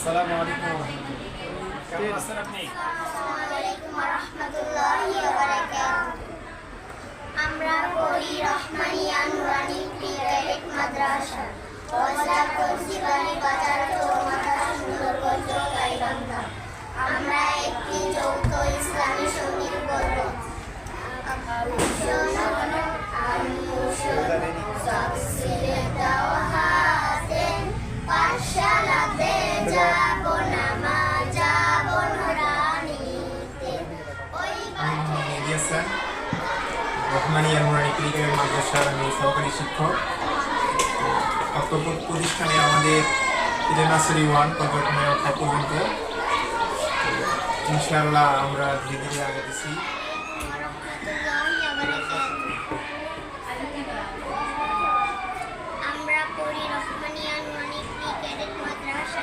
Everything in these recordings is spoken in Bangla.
আসসালামু আলাইকুম। কেমন আছেন আপনি? আমরা পড়ি রহমানিয়া নুরানি প্রি ক্যাডেট মাদ্রাসা পৌঁছালি বাজার চৌমাথা সুন্দরগঞ্জ গাইবান্ধা। আমরা একটি যৌথ ইসলামী সঙ্গীত বলব। পাঠশালাতে যাব না মা, যাব নুরানিতে। ওই পাঠে রহমানিয়া নুরানি প্রি ক্যাডেট মাদ্রাসার আমি সহকারী শিক্ষক। অত্র প্রতিষ্ঠানে আমাদের নার্সারি 1 পর্যটনের অর্থাৎ পর্যন্ত ইনশাআল্লাহ আমরা ধীরে ধীরে আগাতেছি। আমরা পড়ি রহমানিয়া নুরানি প্রি ক্যাডেট মাদ্রাসা।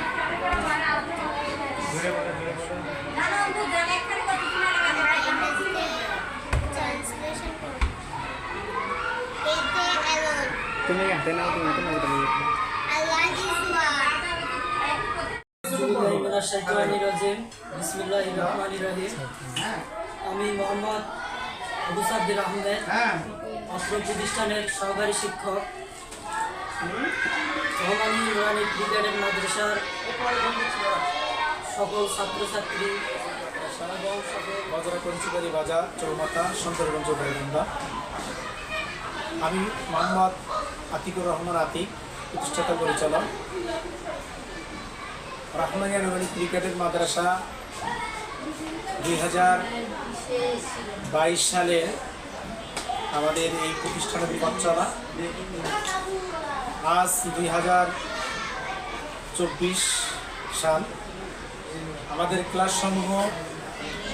আমরা ইংরেজিতে ট্রান্সলেশন করি। They alone. তুমি আল্লাহ is one. বিসমিল্লাহিররহমানিররহিম। আমি মোহাম্মদ আবু সাদ্দির আহমেদ, অত্র প্রতিষ্ঠানের সহকারী শিক্ষক। রহমানিয়া নুরানি প্রি ক্যাডেট মাদ্রাসার সকল ছাত্রছাত্রী এবং সকল বাজার পঞ্চবাড়ি বাজার চৌমাথা সুন্দরগঞ্জ গাইবান্ধা। আমি মোহাম্মদ আতিকুর রহমান আতিক, প্রতিষ্ঠাতা পরিচালক। রহমানিয়া নুরানি প্রি ক্যাডেট মাদ্রাসা 2022 সালে আমাদের এই প্রতিষ্ঠানের পথ চলা। আজ 2024 সাল। আমাদের ক্লাস সমূহ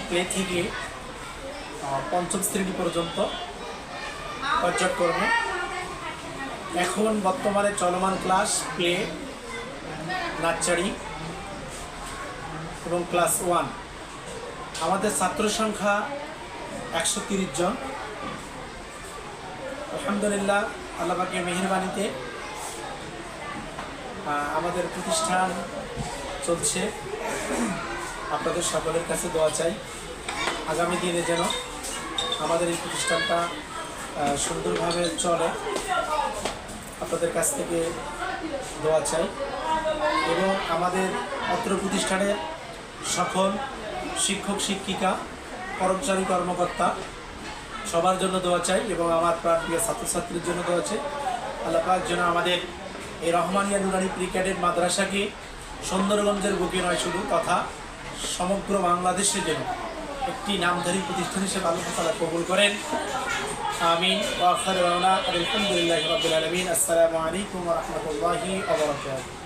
প্লে থেকে পঞ্চম শ্রেণী পর্যন্ত পর্যায়ক্রমে। এখন বর্তমানে চলমান ক্লাস প্লে, নার্সারি এবং ক্লাস 1। আমাদের ছাত্র সংখ্যা 130 জন। আলহামদুলিল্লাহ, আল্লাহ পাকের মেহেরবানিতে আমাদের প্রতিষ্ঠান চলছে। আপনাদের সকলের কাছে দোয়া চাই আগামী দিনে যেন আমাদের এই প্রতিষ্ঠানটা সুন্দরভাবে চলে। আপনাদের কাছ থেকে দোয়া চাই এবং আমাদের অত্র প্রতিষ্ঠানের সকল শিক্ষক শিক্ষিকা, কর্মচারী কর্মকর্তা সবার জন্য দোয়া চাই এবং আমার প্রাণপ্রিয় ছাত্রছাত্রীর জন্য দোয়া চাই। আল্লাহ পাক যেন আমাদের এই রহমানিয়া নুরানি প্রি ক্যাডেট মাদ্রাসাকে সুন্দরগঞ্জের বুকে নয় শুধু, তথা সমগ্র বাংলাদেশের জন্য একটি নামধারী প্রতিষ্ঠান হিসেবে আল্লাহ তাআলা কবুল করেন। আমিন। ওয়া আখিরু দাওয়ানা আলহামদুলিল্লাহি রাব্বিল আলামিন। আসসালামু আলাইকুম ওয়া রাহমাতুল্লাহি ওয়া বারাকাতুহু।